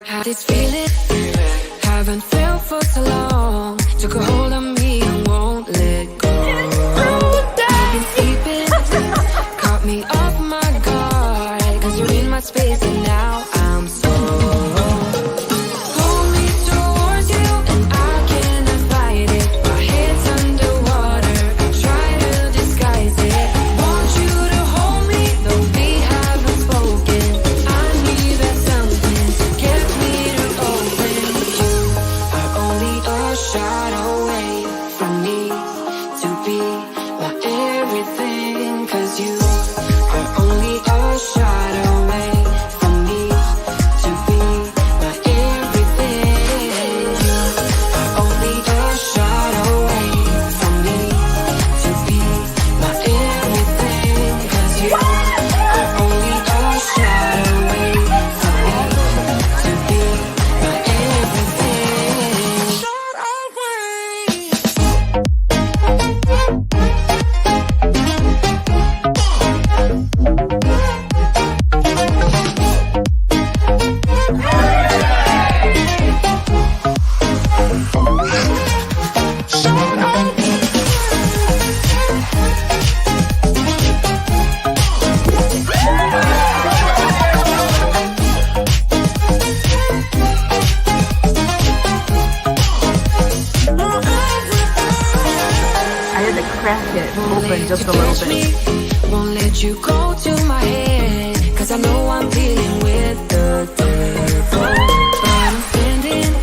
Had this feeling, haven't felt for so long. Took a hold of me and won't let go. I've been sleeping, caught me off my guard. Cause you're in my space and now I'm so. Pull me towards you and I cannot fight it. My head's underwater, I try to disguise it. Want you to hold me, though we haven't spoken. I need that something to get me to open. You are only a shot away from me to be my everything. Cause you are only a shot away from me to be my everything. You are only a shot away from me to be my everything. Cause you are only a shot away from me to be my everything. Shot I had to crack it open just a little bit. Won't let you go to my head. Cause I know I'm dealing with the devil. But I'm standing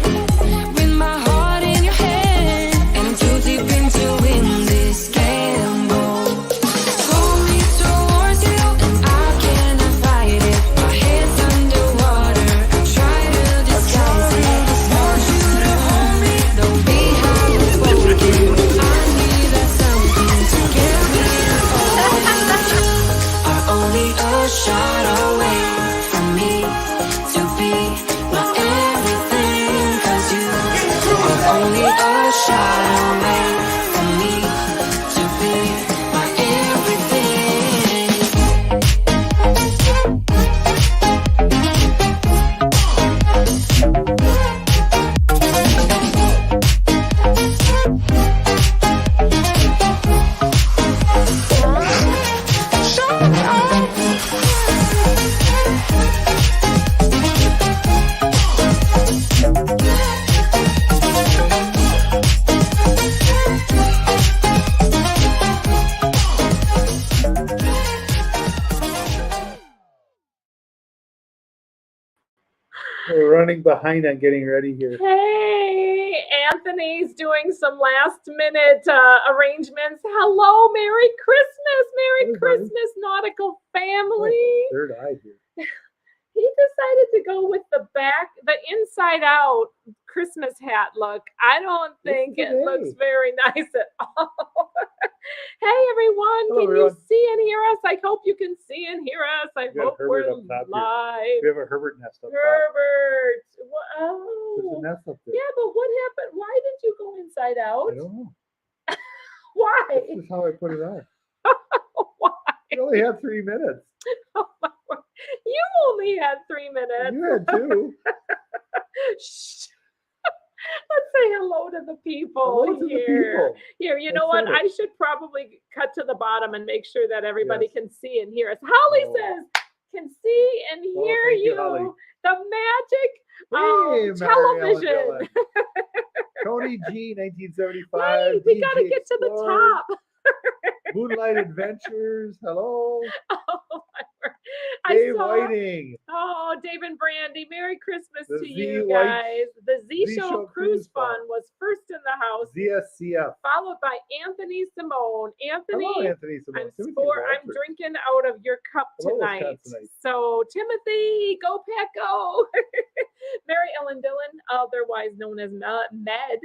with my heart in your hand. And I'm too deep into win this gamble. Pull me towards you and I cannot fight it. My head's underwater, I try to disguise it. Want you to hold me, though we haven't spoken. I need that something to get me to are only a shot away from me to be my everything. Cause you are only a shot away from me to be my everything. We're running behind on getting ready here. Hey, Anthony's doing some last minute arrangements. Hello, Merry Christmas, Merry Hey, buddy. Christmas, nautical family. Third eye here. He decided to go with the inside out Christmas hat look. I don't think it today. looks very nice at all. Hey, everyone, Hello, can everyone. you see and hear us? I hope you can see and hear us. I We got hope Herbert we're up top here. live. We have a Herbert nest up top. Herbert. There's a Oh. nest up there. Yeah, but what happened? Why did you go inside out? I don't know. Why? This is how I put it on. Why? We only had 3 minutes. Oh my word. You only had 3 minutes. You had 2. Shh. Let's say hello to the people Hello to the here. people. Here, you I know what? said it. I should probably cut to the bottom and make sure that everybody Yes. can see and hear us. Holly Oh. says, can see and Oh, hear thank you, you. Holly. The magic Hey, of Mary Ellen television. Dillon. Tony G, 1975. Wait, we got to DJ get to the Explorer, top. Moonlight Adventures. Hello. Oh, my word. Dave I saw. Whiting. Oh, Dave and Brandy, Merry Christmas The to Z you White- guys. The Z Z Show Show Cruise Cruise Fun. Fun was first in the house, ZSCF. followed by Anthony Simone. Anthony, Hello, Anthony Simone. I'm Timothy I'm Walters. drinking out of your cup Hello, tonight. Wisconsinite. So Timothy, go Pack Go. Mary Ellen Dillon, otherwise known as Med. Ned.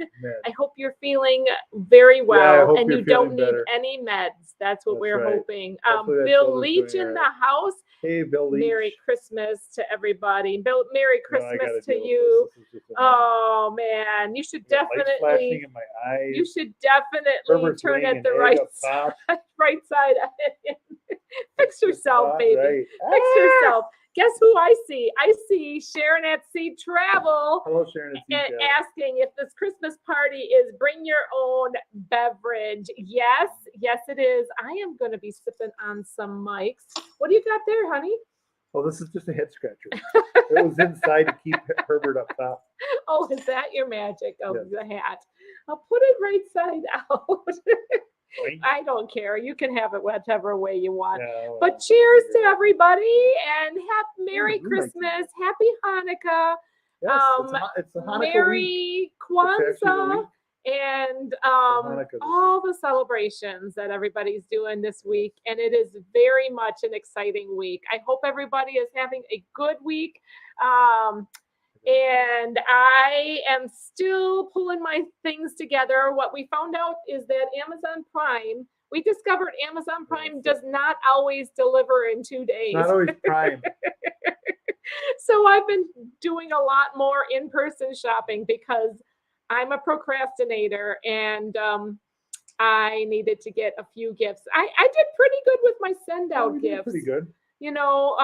I hope you're feeling very I well hope and you're you don't feeling need better. any meds. That's what That's we're right. hoping. Hopefully that Bill children's Leach doing in all the right. house. Hey, Bill Leach. Merry Christmas to everybody. Bill, Merry No, I gotta Christmas to deal with you. this. This is just annoying. Oh man, you should I got lights flashing definitely in my eyes. you should definitely Herbert's turn laying at the an egg right up top. right side. Fix yourself, Spot, baby. right. Fix yourself. Guess who I see? I see Sharon at Sea Travel Hello, Sharon. It's and Ethan. asking if this Christmas party is bring your own beverage. Yes, yes, it is. I am going to be sipping on some mics. What do you got there, honey? Oh, this is just a head scratcher. It was inside to keep Herbert up top. Oh, is that your magic of Yes. the hat? I'll put it right side out. Right? I don't care. You can have it whichever way you want. Yeah, well, But cheers to everybody and Merry you like Christmas, Happy Hanukkah, Yes, it's a Hanukkah week. Merry It's actually the Kwanzaa, week. and Hanukkah this all the celebrations that everybody's doing this week. And it is very much an exciting week. I hope everybody is having a good week. And I am still pulling my things together. What we found out is that Amazon Prime, we discovered Amazon Prime does not always deliver in 2 days. Not always Prime. So I've been doing a lot more in-person shopping because I'm a procrastinator and I needed to get a few gifts. I did pretty good with my send out We did gifts. pretty good. You know,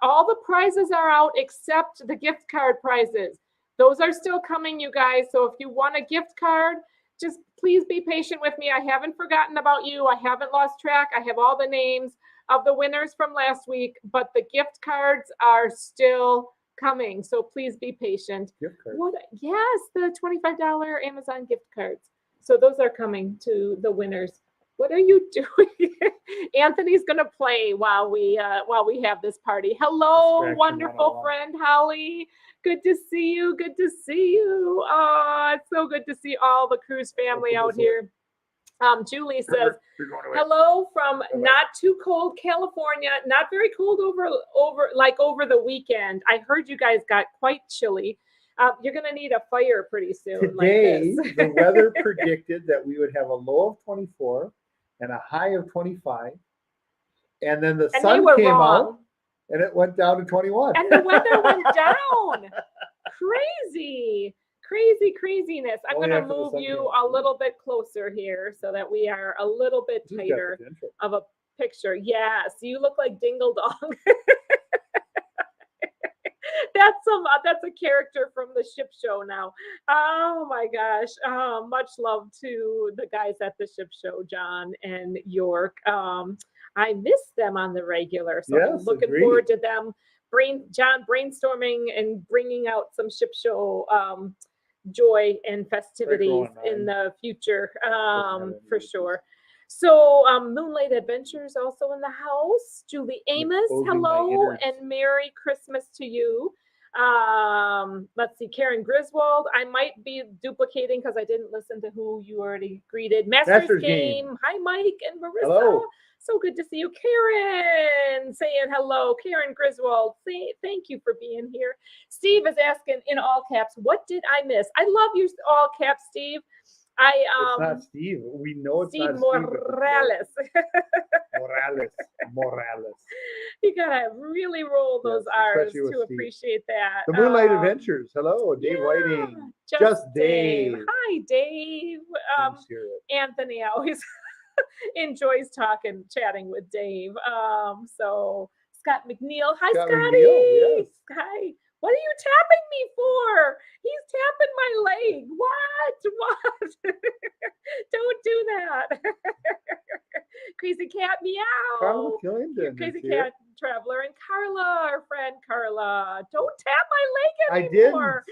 all the prizes are out except the gift card prizes. Those are still coming, you guys. So if you want a gift card, just please be patient with me. I haven't forgotten about you. I haven't lost track. I have all the names of the winners from last week, but the gift cards are still coming. So please be patient. Gift card. What? Yes, the $25 Amazon gift cards. So those are coming to the winners. What are you doing? Anthony's gonna play while we have this party. Hello, Distraction wonderful 101. friend Holly. Good to see you. Good to see you. Oh, it's so good to see all the cruise family out here. Julie says, You're going away. hello from Bye-bye. not too cold California. Not very cold over the weekend. I heard you guys got quite chilly. You're gonna need a fire pretty soon. Today, like this. the weather predicted that we would have a low of 24 and a high of 25. And then the And they sun were came wrong. out and it went down to 21. And the weather went down. Craziness. I'm Only going to after the move sun you came a out. little bit closer here so that we are a little bit He's got tighter potential. of a picture. Yes, you look like Dingle Dong. That's a character from the ship show now. Oh my gosh. Much love to the guys at the ship show, John and York. I miss them on the regular, so I'm Yes, looking agreed. forward to them John brainstorming and bringing out some ship show joy and festivities in the future for sure. So Moonlight Adventures also in the house. Julie Amos, Exposing my hello innards. and Merry Christmas to you. Let's see, Karen Griswold. I might be duplicating because I didn't listen to who you already greeted. Masters Game. Hi, Mike and Marissa. Hello. So good to see you. Karen saying hello. Karen Griswold, thank you for being here. Steve is asking in all caps, what did I miss? I love you all caps, Steve. It's not Steve. We know it's Steve not Morales. Steve. Morales. You gotta really roll those Yes, R's especially with to Steve. appreciate that. The Moonlight Adventures. Hello, Dave yeah, Whiting. Just Dave. Hi, Dave. Let's hear it. Anthony always enjoys chatting with Dave. So Scott McNeil. Hi, Scott Scotty. McNeil, yes. Hi. What are you tapping me for? He's tapping my leg. What? Don't do that. Crazy cat meow. Carla Killington Crazy is here. cat traveler and Carla, our friend Carla. Don't tap my leg I anymore.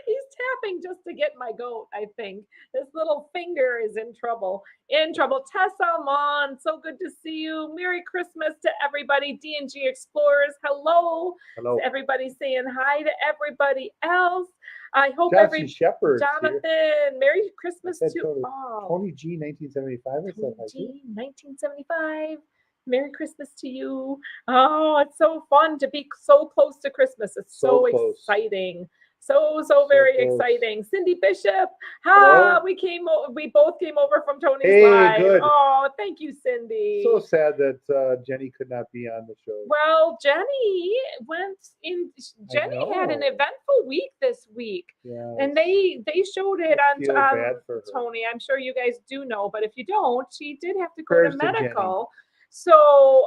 He's tapping just to get my goat, I think. This little finger is in trouble. Tessa Almond, so good to see you. Merry Christmas to everybody. D&G Explorers, hello. Hello. Everybody saying hi to everybody else. I hope Johnson Shepherd. Jonathan, Merry Christmas said to Tony. all. Tony G, 1975. I said hi to. G, 1975. Merry Christmas to you. Oh, it's so fun to be so close to Christmas. It's so close. exciting. So very close. exciting. Cindy Bishop. Hello. We both came over from Tony's Hey, live. good. Oh, thank you, Cindy. So sad that Jenny could not be on the show. Well, Jenny had an know. eventful week this week. Yeah. And they showed it I on feel bad for her. Tony. I'm sure you guys do know, but if you don't, she did have to go Prayers to to Jenny. medical. So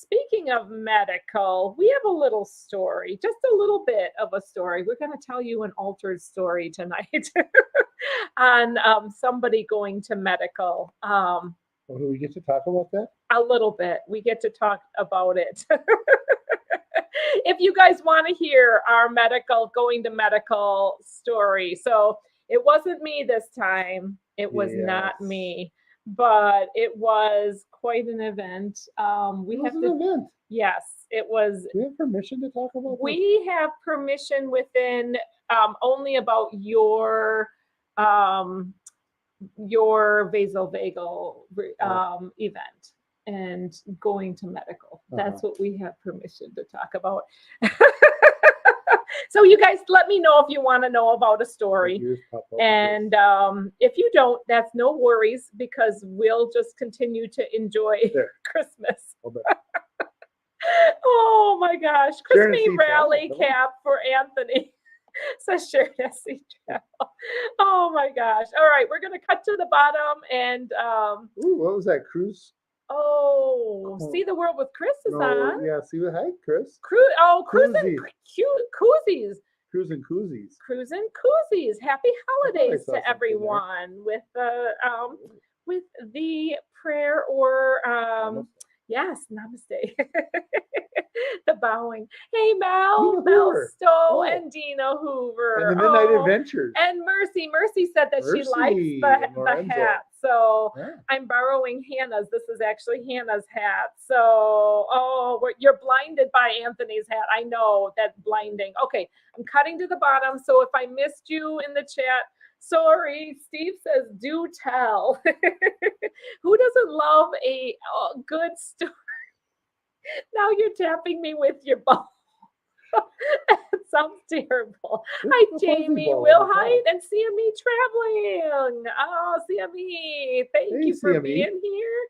Speaking of medical, we have a little story, just a little bit of a story. We're going to tell you an altered story tonight on somebody going to medical. Well, do we get to talk about that? A little bit. We get to talk about it. If you guys want to hear our going to medical story. So it wasn't me this time. It was not Yes. me, but it was quite an event. We It have was an to, event. yes, it was. Do we have permission to talk about this? We have permission within only about your vasovagal event and going to medical. That's what we have permission to talk about. So you guys let me know if you want to know about a story. Ears pop out. And if you don't, that's no worries, because we'll just continue to enjoy There. Christmas. Hold on. Oh my gosh. Sharon Christmas C. rally Travel, cap for Anthony. Says Sharon C. Travel. Oh my gosh. All right, we're gonna cut to the bottom and Ooh, what was that? Cruise? See the world with Chris is on. Yeah, see what? Hi, Chris. Cruising koozies. Cruising koozies. Cruising koozies. Happy holidays saw something to there. everyone with the prayer or Namaste. yes, namaste. The bowing. Hey Mel, Dina Mel Hoover. Stowe Oh. and Dina Hoover. And the Midnight Adventures. And Mercy. Mercy said that she likes Mercy the Lorenzo. hat. So Yeah. I'm borrowing Hannah's. This is actually Hannah's hat. So, you're blinded by Anthony's hat. I know that blinding. Okay, I'm cutting to the bottom. So if I missed you in the chat, sorry. Steve says, do tell. Who doesn't love a good story? Now you're tapping me with your ball. It sounds terrible. Hi, It's a fuzzy Jamie, ball Will on the Height, and CME Traveling. Oh, CME, thank Hey, you for CME. being here.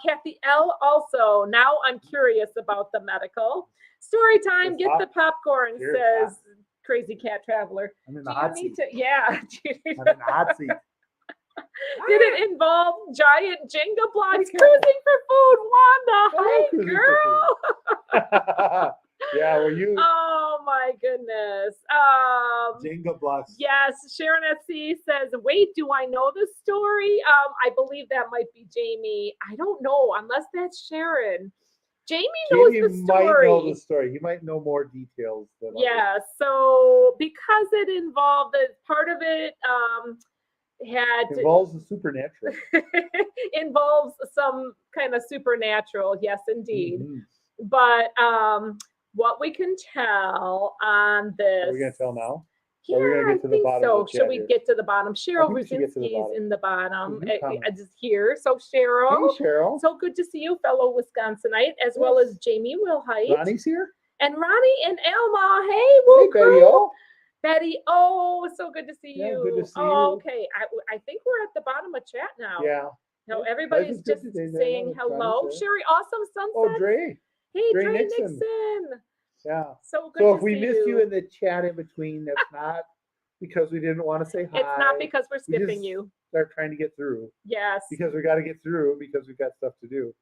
Kathy L. Also, now I'm curious about the medical. Story time, It's get hot. the popcorn, Here it's says Crazy Cat Traveler. I'm in Do the you hot need seat. to? Yeah. I'm in the hot seat. Did it involve giant Jenga blocks Okay. cruising for food? Wanda, I hi, like cruising for girl. Yeah, were you Oh my goodness. Jenga blocks? Yes, Sharon SC says, wait, do I know the story? I believe that might be Jamie. I don't know, unless that's Sharon. Jamie knows Jamie the might story. know the story. He might know more details than others. Yeah, so because it involved part of it Involves the supernatural. involves some kind of supernatural, yes indeed. Mhm. But what we can tell on this, Are we gonna tell now? yeah, Or are we gonna I get to the think bottom so. of the Should chat we here? get to the bottom? Cheryl think we should get to the Brzezinski's bottom. in the bottom. Who's your comment? Just here. So Cheryl, Hey, Cheryl. so good to see you, fellow Wisconsinite, as well as Jamie Wilhite Ronnie's here. and Ronnie and Elma. Hey, Hey, woo Betty O. Betty, oh, so good to see Yeah, you. good to see oh, you. okay. I think we're at the bottom of chat now. Yeah. No, Yeah, everybody's life is good just today, Dana, saying that's what I'm hello. trying to say. Sherry, awesome sunset. Oh, Dre. Hey, Dre Dre Nixon. Nixon. Yeah. So good So to if we see missed you in the chat in between, that's not because we didn't want to say hi. It's not because we're We skipping just you. Start trying to get through Yes. because we got to get through because we've got stuff to do.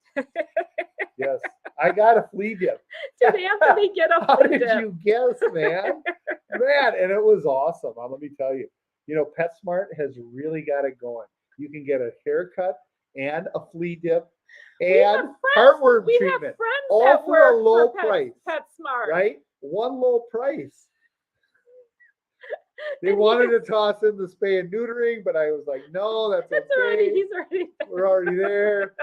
Yes. I got a flea dip. Did Anthony get a How flea did dip? you guess, man? Man, and it was awesome. Let me tell you. You know, PetSmart has really got it going. You can get a haircut and a flea dip We have and friends- heartworm we treatment. have friends all that for a work low for price, PetSmart. right? One low price. They And he wanted to toss in the spay and neutering, but I was like, no, that's It's okay. already, he's already there. We're already there.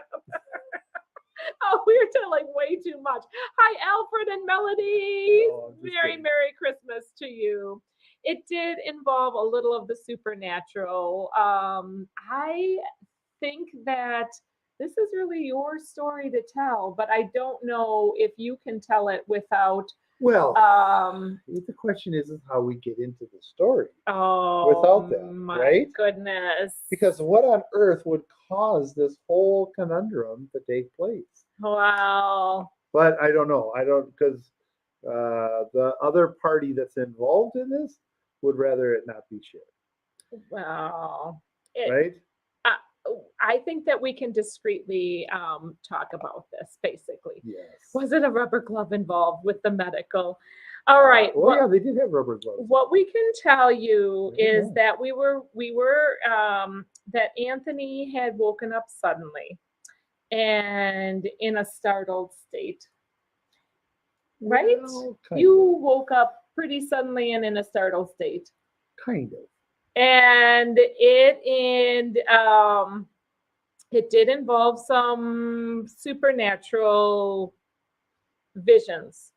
Oh, we're telling way too much. Hi, Alfred and Melody. Oh, I'm just Very kidding. Merry Christmas to you. It did involve a little of the supernatural. I think that this is really your story to tell, but I don't know if you can tell it without Well, um the question is how we get into the story. oh Without that, my right? goodness. Because what on earth would cause this whole conundrum to take place? Wow. But I don't know. I don't, because the other party that's involved in this would rather it not be shared, Wow. right? I think that we can discreetly talk about this. Basically, Yes. was it a rubber glove involved with the medical? All right. Well, yeah, they did have rubber gloves. What we can tell you I didn't is know. that we were that Anthony had woken up suddenly and in a startled state. Right? Well, kind You of. woke up pretty suddenly and in a startled state. Kind of. And it did involve some supernatural visions.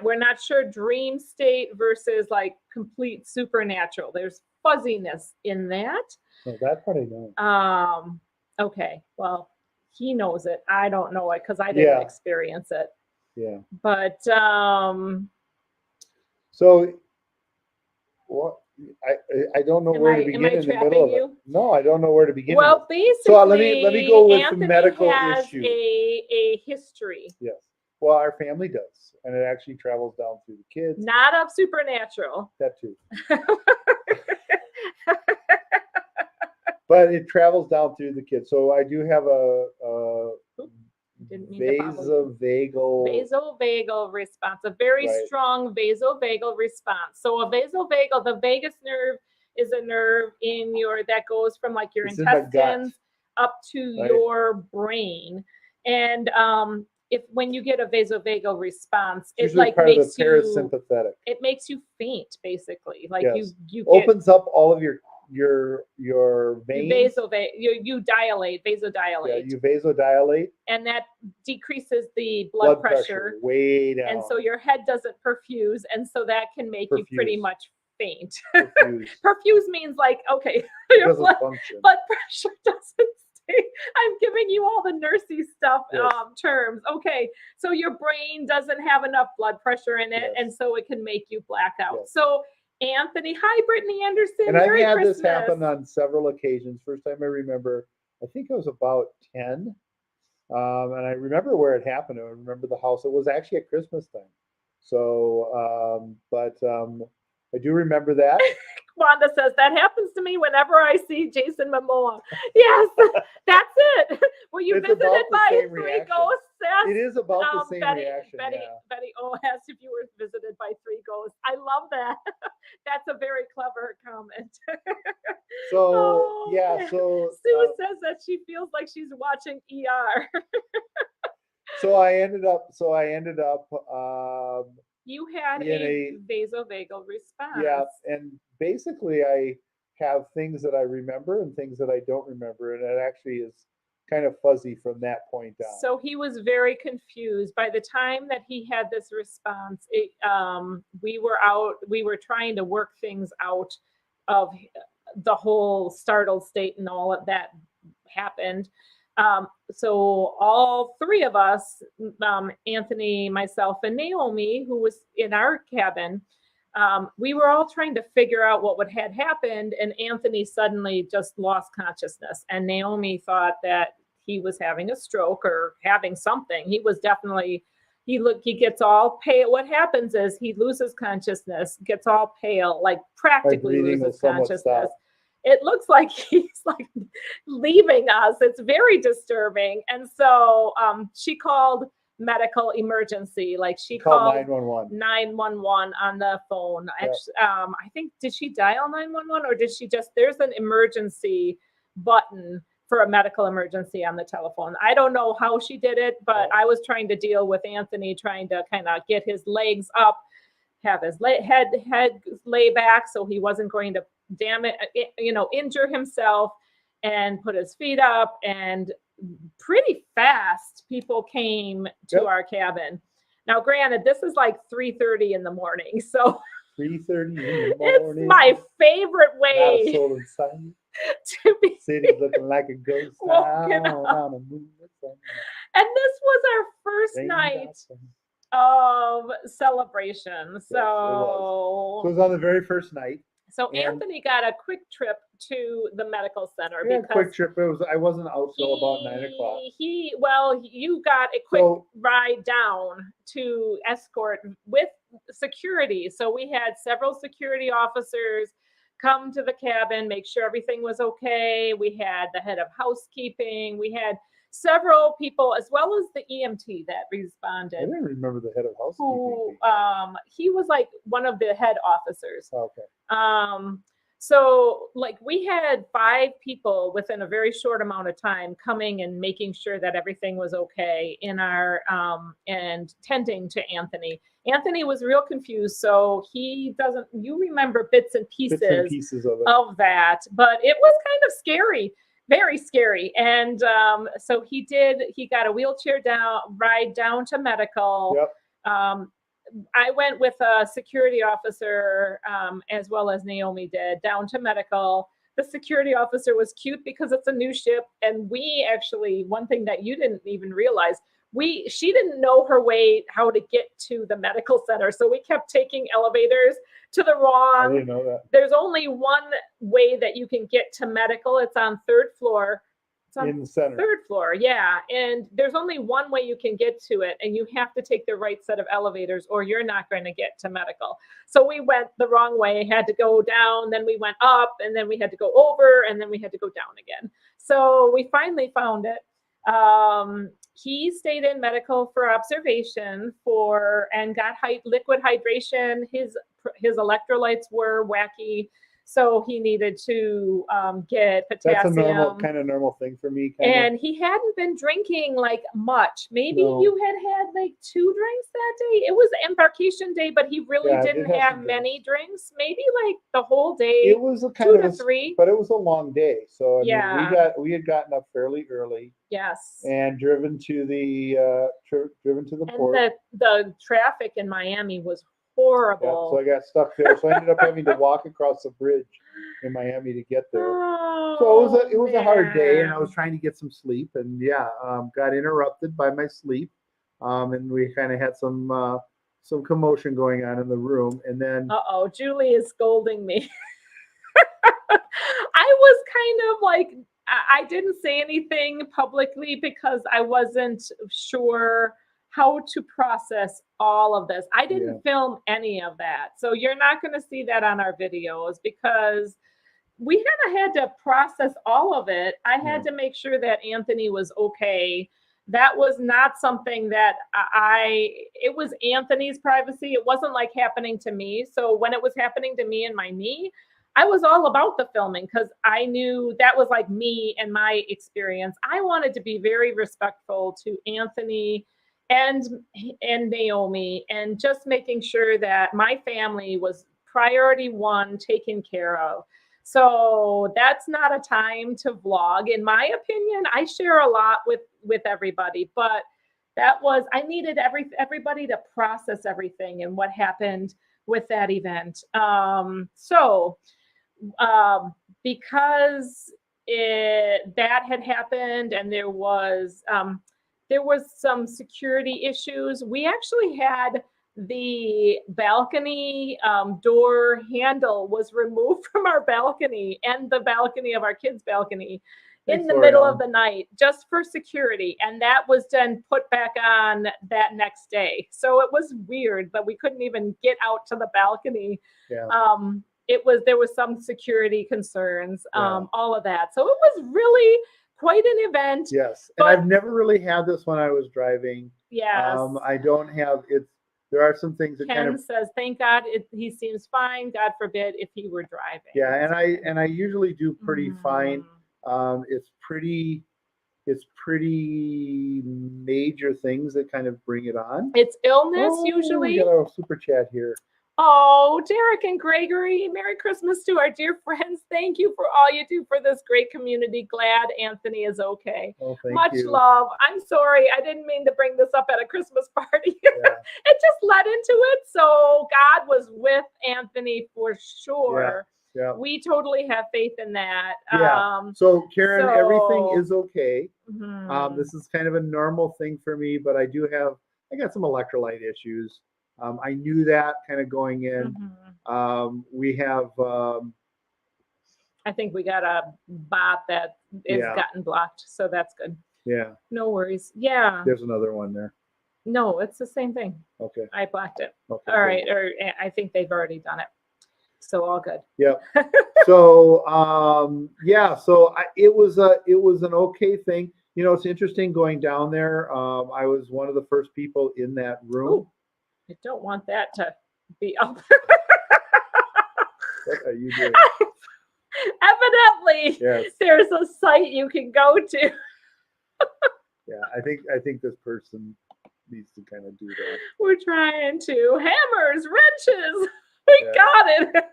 We're not sure dream state versus like complete supernatural. There's fuzziness in that. No, that part I know. Okay, well, he knows it. I don't know it because I didn't Yeah. experience it. Yeah. But So, what? I don't know Am where I- to am I begin in the trapping middle of it. you? No, I don't know where to begin. well, in basically, So, let me go with some Anthony medical has issues. a history, this. Yes. Well, our family does, and it actually travels down through the kids. not of supernatural. That too. But it travels down through the kids. So I do have a Didn't mean to bother you. vasovagal. Vasovagal response, a very Right. strong vasovagal response. So a vasovagal, the vagus nerve is a nerve in your that goes from like your It's in my gut. intestines up to Right. your brain. And when you get a vasovagal response, It's it usually like part of makes the you parasympathetic. it makes you faint basically. Like Yes. you get Opens up all of your veins. you dilate, vasodilate. Yeah, you vasodilate. And that decreases the blood pressure. way down. And so your head doesn't perfuse, and so that can make you pretty Perfuse. much faint. Perfuse. Perfuse means like, okay, It your doesn't blood function. pressure doesn't stay. I'm giving you all the nursey stuff Yes. terms. Okay, so your brain doesn't have enough blood pressure in it, Yes. and so it can make you black out. Yes. So Anthony, hi Brittany Anderson. And I've Merry had Christmas. this happen on several occasions. First time I remember, I think I was about 10. And I remember where it happened. I remember the house. It was actually at Christmas time. So, I do remember that. Wanda says that happens to me whenever I see Jason Momoa. Yes, that's it. Were you It's about visited the by same three reaction. ghosts? Asked, It is about the same Betty, reaction. Betty, Yeah. Betty O asked if you were visited by three ghosts. I love that. That's a very clever comment. So Oh, yeah. man. So Sue says that she feels like she's watching ER. so I ended up. You had In a vasovagal response. Yeah, and basically I have things that I remember and things that I don't remember, and it actually is kind of fuzzy from that point on. So he was very confused. By the time that he had this response, we were trying to work things out of the whole startled state and all of that happened. So all three of us, Anthony, myself, and Naomi, who was in our cabin, we were all trying to figure out what had happened, and Anthony suddenly just lost consciousness, and Naomi thought that he was having a stroke or having something. He was definitely, he gets all pale. What happens is he loses consciousness, gets all pale, like practically breathing will loses somewhat consciousness. stop. It looks like he's like leaving us. It's very disturbing. And so she called medical emergency. Like she Called called 911. 911 on the phone. Yep. Actually, I think, did she dial 911 or did she just, there's an emergency button for a medical emergency on the telephone. I don't know how she did it, but Yep. I was trying to deal with Anthony, trying to kind of get his legs up, have his head lay back so he wasn't going to injure himself, and put his feet up. And pretty fast people came to Yep. our cabin. Now granted, this is like 3:30 in the morning, so 3:30 in the it's morning. my favorite Not a way soul in sight. to be. City's looking like a ghost Woken town up. on a moonlit Sunday. And this was our first night Raindrops on- of celebration. it was. So So it was on the very first night. So And- Anthony got a quick trip to the medical center Yeah, because quick trip. I wasn't out till about 9 o'clock. You got a quick So- ride down to escort with security. So we had several security officers come to the cabin, make sure everything was okay. We had the head of housekeeping. We had several people, as well as the EMT that I responded. didn't remember the head of Who housekeeping. he was like one of the head officers. Okay. So like we had 5 people within a very short amount of time coming and making sure that everything was okay in our and tending to Anthony. Anthony was real confused, so he doesn't. You remember bits and pieces, of it. of that, but it was kind of scary, very scary. And so he got a wheelchair ride down to medical. Yep. I went with a security officer, as well as Naomi did, down to medical. The security officer was cute because it's a new ship. And we actually, one thing that you didn't even realize, she didn't know her way how to get to the medical center. So we kept taking elevators to the I wrong. didn't know that. There's only one way that you can get to medical. It's on 3rd floor. It's on In the center. 3rd floor, yeah. And there's only one way you can get to it, and you have to take the right set of elevators or you're not going to get to medical. So we went the wrong way, had to go down, then we went up, and then we had to go over, and then we had to go down again. So we finally found it. He stayed in medical for observation and got liquid hydration. His electrolytes were wacky. So he needed to get potassium. That's a normal thing for me. And he hadn't been drinking like much. Maybe No. you had like 2 drinks that day. It was embarkation day, but he really Yeah, I didn't did have have some many drinks. Maybe like the whole day. It was a 2 to 3. but it was a long day. So I Yeah. mean, we had gotten up fairly early Yes. and driven to the port. And the traffic in Miami was Yeah, horrible. so I got stuck there. So I ended up having to walk across the bridge in Miami to get there. So it was a hard day, and I was trying to get some sleep, and got interrupted by my sleep, and we kind of had some commotion going on in the room, and then Julie is scolding me. I was kind of like, I didn't say anything publicly because I wasn't sure how to process all of this. I didn't film any of that. So you're not going to see that on our videos because we kind of had to process all of it. I had to make sure that Anthony was okay. That was not something that it was Anthony's privacy. It wasn't like happening to me. So when it was happening to me and my knee, I was all about the filming because I knew that was like me and my experience. I wanted to be very respectful to Anthony and Naomi, and just making sure that my family was priority 1 taken care of. So that's not a time to vlog. In my opinion, I share a lot with everybody, but I needed everybody to process everything and what happened with that event. Because that had happened and there was some security issues. We actually had the balcony door handle was removed from our balcony and the balcony of our kids' balcony in the middle of the night just for security. And that was then put back on that next day. So it was weird, but we couldn't even get out to the balcony. Yeah. There was some security concerns, all of that. So it was really quite an event. Yes. And I've never really had this when I was driving. Yes. I don't have it. There are some things that Ken says, thank God he seems fine. God forbid if he were driving. Yeah. And I usually do pretty fine. It's pretty major things that kind of bring it on. It's illness usually. We got a super chat here. Oh, Derek and Gregory, Merry Christmas to our dear friends. Thank you for all you do for this great community. Glad Anthony is okay. Oh, thank Much you. love. I'm sorry. I didn't mean to bring this up at a Christmas party. Yeah. It just led into it. So God was with Anthony for sure. Yeah. We totally have faith in that. Yeah. So Karen, everything is okay. This is kind of a normal thing for me, but I got some electrolyte issues. I knew that kind of going in. We have. I think we got a bot that is gotten blocked, so that's good. Yeah. No worries. Yeah. There's another one there. No, it's the same thing. Okay. I blocked it. Okay. All right. Or I think they've already done it. So all good. Yep. So yeah, so it was an okay thing. You know, it's interesting going down there. I was one of the first people in that room. Ooh, I don't want that to be up. What are you doing? Evidently, Yes. there's a site you can go to. Yeah, I think this person needs to kind of do that. We're trying to hammers, wrenches. We Yeah. got it.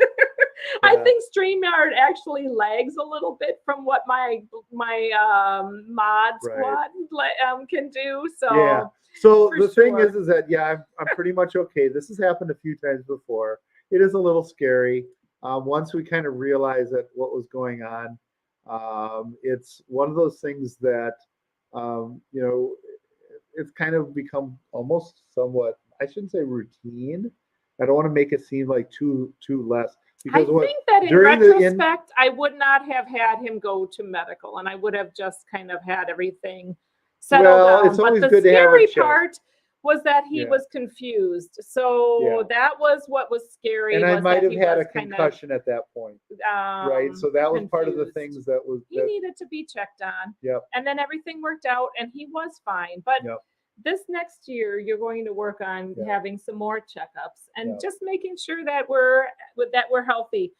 I Yeah. think StreamYard actually lags a little bit from what my mod Right. squad can do. So Yeah. So for the thing sure. is that yeah, I'm pretty much okay. This has happened a few times before. It is a little scary. Once we kind of realize that what was going on, it's one of those things that you know, it's kind of become almost somewhat, I shouldn't say routine. I don't want to make it seem like too less I because what think that in during retrospect, I would not have had him go to medical, and I would have just kind of had everything settled Well, down. it's But always the good to have a scary check. part was that he Yeah. was confused. So Yeah. that was what was scary. and I was might that have he had a was kind of, concussion at that point, right? So that was part of the confused. things that was He that. needed to be checked on. Yep. And then everything worked out, and he was fine. But Yep. this next year, you're going to work on Yeah. having some more checkups and Yeah. just making sure that we're healthy.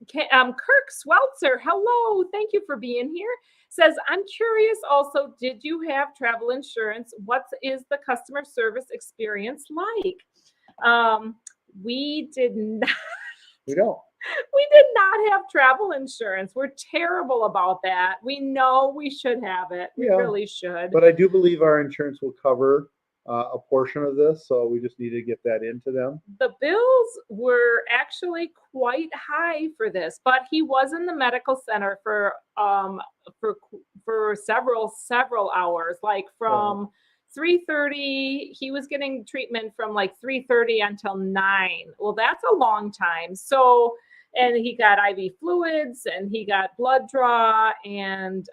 Kirk Sweltzer, hello, thank you for being here. Says, I'm curious also, did you have travel insurance? What is the customer service experience like? We did not. We don't. We did not have travel insurance. We're terrible about that. We know we should have it. We Yeah. really should. But I do believe our insurance will cover a portion of this, so we just need to get that into them. The bills were actually quite high for this, but he was in the medical center for several hours, like from 3:30. He was getting treatment from like 3:30 until 9. Well, that's a long time. So, and he got IV fluids and he got blood draw and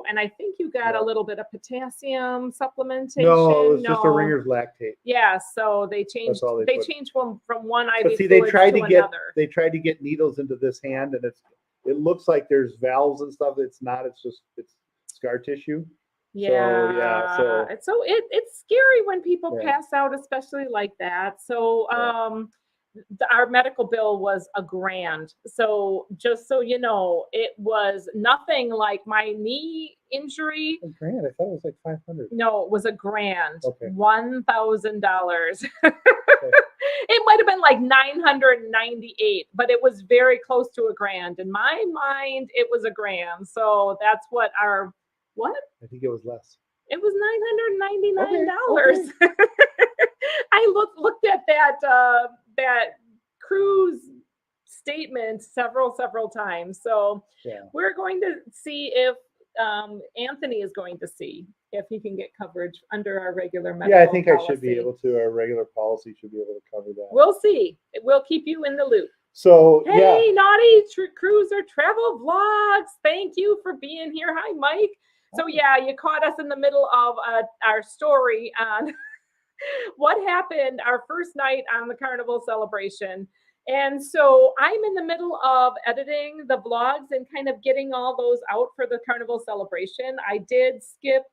and I think you got Yeah. a little bit of potassium supplementation. No, it was just a No. Ringer's lactate. Yeah, so they changed. all they They put. changed from one IV But see, they fluids tried to to get another. needles into this hand, and it looks like there's valves and stuff. It's not. It's scar tissue. Yeah, so- it's scary when people Yeah. pass out, especially like that. So Yeah. our medical bill was $1,000. So just so you know, it was nothing like my knee injury. A grand. I thought it was like 500. No, it was $1,000. Okay. $1,000. It might have been like 998, but it was very close to $1,000. In my mind, it was $1,000. So that's what what? I think it was less. It was $999. I looked at that cruise statement several times. So Yeah. we're going to see if Anthony is going to see if he can get coverage under our regular medical Yeah, I think I should be policy. able to. Our regular policy should be able to cover that. We'll see. We'll keep you in the loop. So Hey, yeah, Naughty Cruiser Travel Vlogs. Thank you for being here. Hi, Mike. So yeah, you caught us in the middle of our story on what happened our first night on the carnival celebration. And so I'm in the middle of editing the vlogs and kind of getting all those out for the carnival celebration. I did skip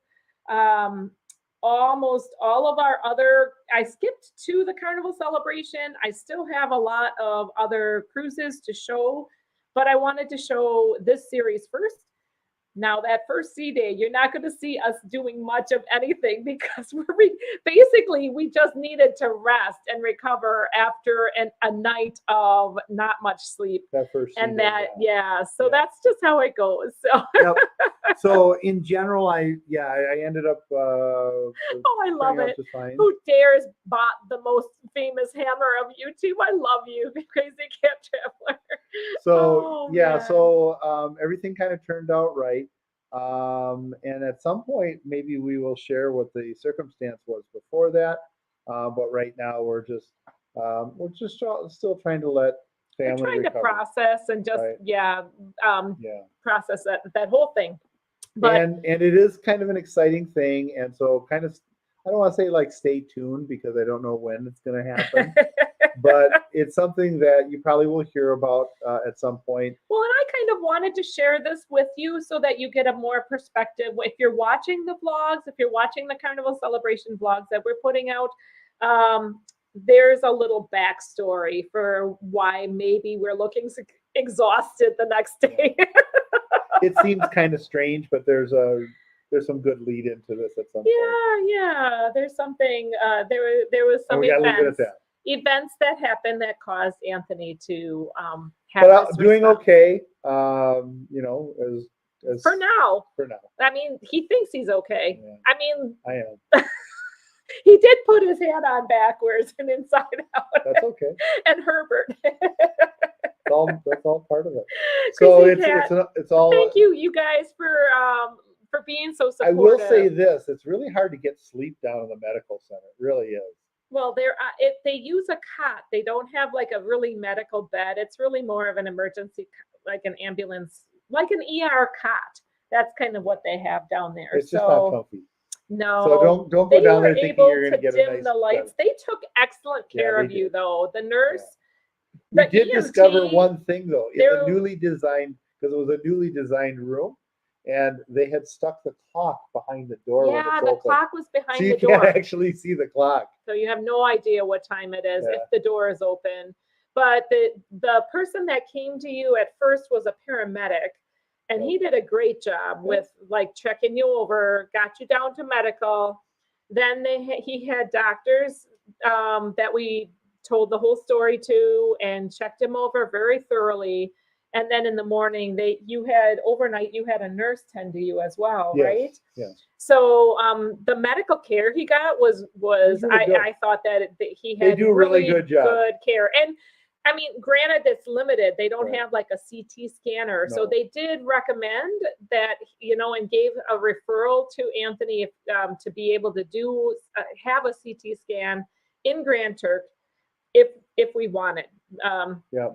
almost all of I skipped to the carnival celebration. I still have a lot of other cruises to show, but I wanted to show this series first. Now, that first sea day, you're not going to see us doing much of anything because we just needed to rest and recover after a night of not much sleep. that first. And season, that, yeah. so that's just how it goes. So, Yep. So in general, I ended up. oh, I love turning out it. just fine. Who dares bought the most famous hammer of YouTube? I love you, Crazy Cat Traveler. So Oh, yeah, man. so everything kind of turned out right. And at some point, maybe we will share what the circumstance was before that. But right now, we're just still trying to let I'm family trying to recover. process and just, Right. yeah, Yeah. process that whole thing. But And it is kind of an exciting thing, and so kind of I don't want to say like stay tuned because I don't know when it's going to happen, but it's something that you probably will hear about at some point. Well, and I kind of wanted to share this with you so that you get a more perspective. If you're watching the vlogs, if you're watching the Carnival Celebration vlogs that we're putting out, there's a little backstory for why maybe we're looking exhausted the next day. It seems kind of strange, but there's some good lead into this at some point. Yeah. There's something. There was And some we gotta leave it at that. events that happened that caused Anthony to have But this doing response. okay. You know, as For now. For now, I mean, he thinks he's okay. Yeah. I mean, I am. he did put his hand on backwards and inside out. That's okay. And Herbert. That's all part of it. So Crazy cat. it's all. Thank you guys for being so supportive. I will say this: it's really hard to get sleep down in the medical center. It really is. Well, they use a cot. They don't have like a really medical bed. It's really more of an emergency, like an ambulance, like an ER cot. That's kind of what they have down there. It's just not comfy. No. So don't go down there thinking you're going to get a nice dim the lights. They took excellent care of you, though. The nurse. We did EMT, discover one thing though. In the newly designed, because it was a newly designed room, and they had stuck the clock behind the door. Yeah, when it's the open. clock was behind So the you door. can't actually see the clock. So you have no idea what time it is Yeah. if the door is open. But the person that came to you at first was a paramedic, and he did a great job with like checking you over, got you down to medical. Then he had doctors that we told the whole story to and checked him over very thoroughly. And then in the morning, overnight you had a nurse tend to you as well, Yes, right? yes. So the medical care he got was really good. I thought that he They had do a really good job. good care. And I mean, granted, it's limited. They don't Right. have like a CT scanner. So No. they did recommend that, and gave a referral to Anthony to be able to have a CT scan in Grand Turk if we wanted.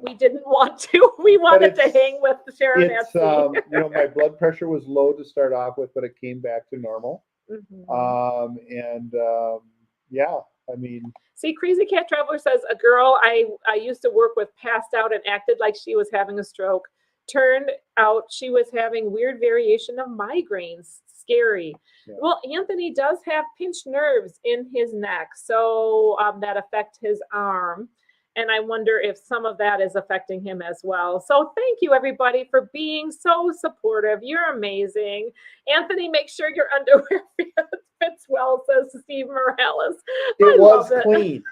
We didn't want to. We wanted to hang with Sharon It's Epstein. my blood pressure was low to start off with, but it came back to normal. Yeah, I mean. See, Crazy Cat Traveler says a girl I used to work with passed out and acted like she was having a stroke. Turned out she was having weird variation of migraines. Scary. Yeah. Well, Anthony does have pinched nerves in his neck, so that affect his arm. And I wonder if some of that is affecting him as well. So thank you, everybody, for being so supportive. You're amazing. Anthony, make sure your underwear fits well, says Steve Morales. It was clean.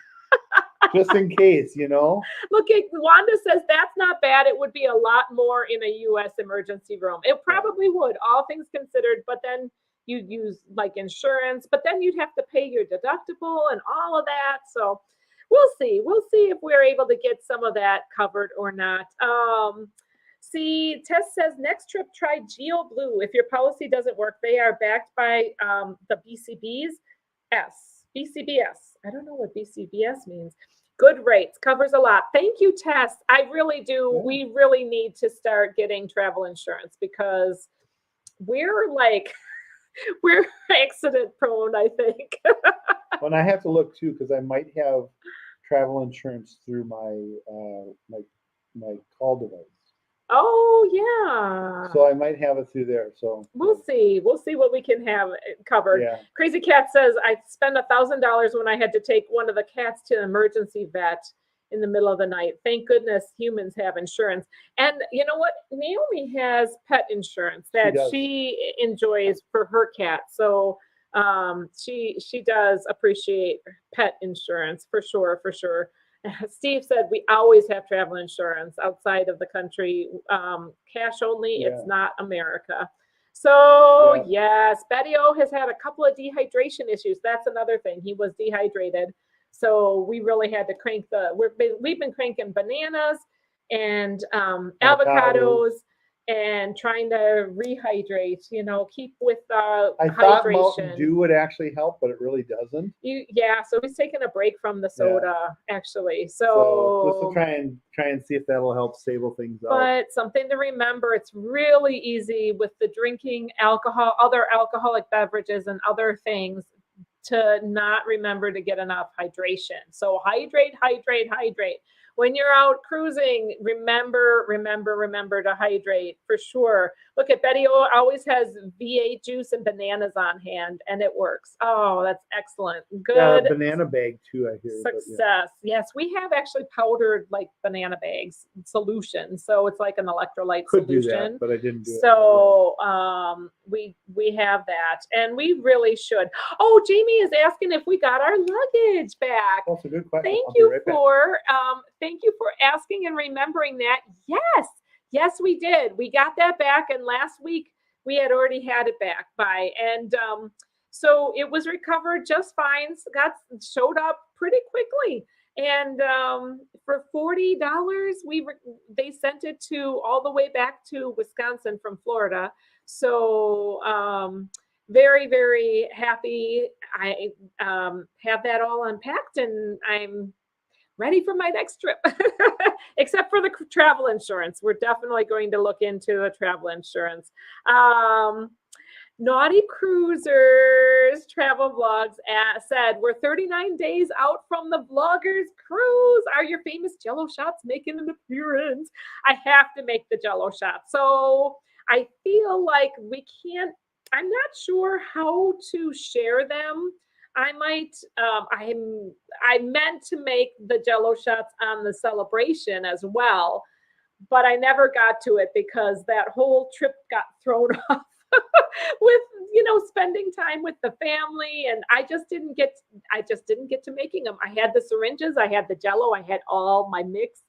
Just in case, Look, Wanda says that's not bad. It would be a lot more in a U.S. emergency room. It probably would, all things considered. But then you'd use like insurance, but then you'd have to pay your deductible and all of that. So we'll see. We'll see if we're able to get some of that covered or not. See, Tess says next trip try Geo Blue. If your policy doesn't work, they are backed by the BCBS. I don't know what BCBS means. Good rates, covers a lot. Thank you, Tess. I really do. Yeah. We really need to start getting travel insurance because we're accident prone, I think. When I have to look too, because I might have travel insurance through my call device. Oh yeah. So I might have it through there. So we'll see. We'll see what we can have covered. Yeah. Crazy Cat says I spent $1,000 when I had to take one of the cats to an emergency vet in the middle of the night. Thank goodness humans have insurance. And you know what? Naomi has pet insurance that she enjoys for her cat. So she does appreciate pet insurance for sure, for sure. Steve said we always have travel insurance outside of the country. Cash only, it's not America. So yes, Betty-O has had a couple of dehydration issues. That's another thing. He was dehydrated. So we really had to crank we've been cranking bananas and avocados and trying to rehydrate, keep with I hydration. thought Mountain Dew would actually help, but it really doesn't. So he's taking a break from the soda, actually. So just to try and see if that'll help stable things out. But something to remember, it's really easy with the drinking alcohol, other alcoholic beverages and other things. to not remember to get enough hydration. So hydrate, hydrate, hydrate. When you're out cruising, remember to hydrate for sure. Look at Betty always has V8 juice and bananas on hand, and it works. Oh, that's excellent. Yeah, Good banana bag too, I hear. but success. Yes, we have actually powdered like banana bags solution. So it's like an electrolyte Could do solution. that, but I didn't do it. So we have that, and we really should. Oh, Jamie is asking if we got our luggage back. That's a good question. Thank I'll be you right back. thank you for asking and remembering that. Yes, we did. We got that back, and last week we had already had it back by, and so it was recovered just fine. Showed up pretty quickly, and for $40, they sent it to all the way back to Wisconsin from Florida. So very, very happy. I have that all unpacked, and I'm ready for my next trip, except for the travel insurance. We're definitely going to look into a travel insurance. Naughty Cruisers Travel Vlogs said, we're 39 days out from the Vloggers Cruise. Are your famous Jello shots making an appearance? I have to make the Jello shots. So I feel like I'm not sure how to share them. I might, I meant to make the Jello shots on the celebration as well, but I never got to it because that whole trip got thrown off with, spending time with the family. And I just didn't get to making them. I had the syringes, I had the Jello, I had all my mix.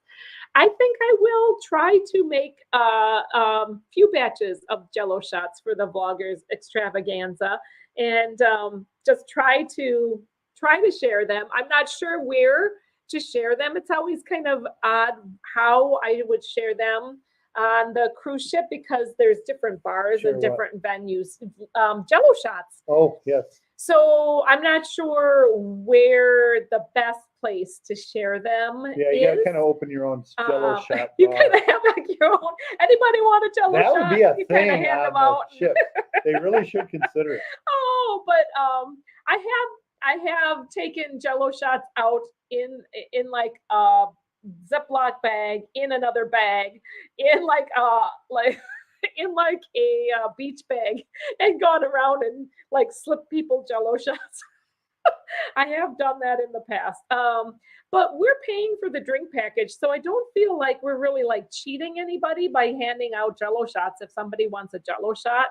I think I will try to make a few batches of Jello shots for the Vloggers extravaganza, and just try to share them. I'm not sure where to share them. It's always kind of odd how I would share them on the cruise ship because there's different bars Share and what? different venues. Jello shots. Oh, yes. So I'm not sure where the best place to share them Yeah, you gotta is. kind of open your own Jello shot You bar. kind of have like your own. Anybody want a Jello That shot? would be a You kinda thing hand on them out. the ship. They really should consider it. Oh, but I have taken Jello shots out in like a Ziploc bag, in another bag, in like in like a beach bag, and gone around and like slipped people Jello shots. I have done that in the past. But we're paying for the drink package, so I don't feel like we're really like cheating anybody by handing out Jello shots if somebody wants a Jello shot.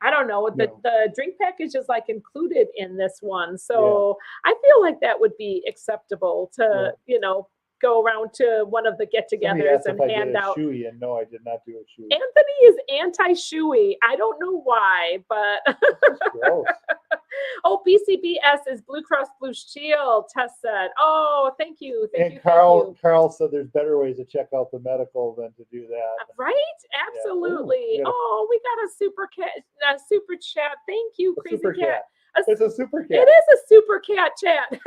I don't know. The drink package is like included in this one. So I feel like that would be acceptable to, go around to one of the get-togethers and hand out. Shoey, and no, I did not do a shoey. Anthony is anti-shoey. I don't know why, but Gross. oh, BCBS is Blue Cross Blue Shield. Tess said, "Oh, thank you, thank And you, Carl, thank you." Carl said there's better ways to check out the medical than to do that. Right? Absolutely. Ooh, we got a- Oh, we got a super chat. Thank you, A Crazy super Cat. cat. A It's a super cat. It is a super cat chat.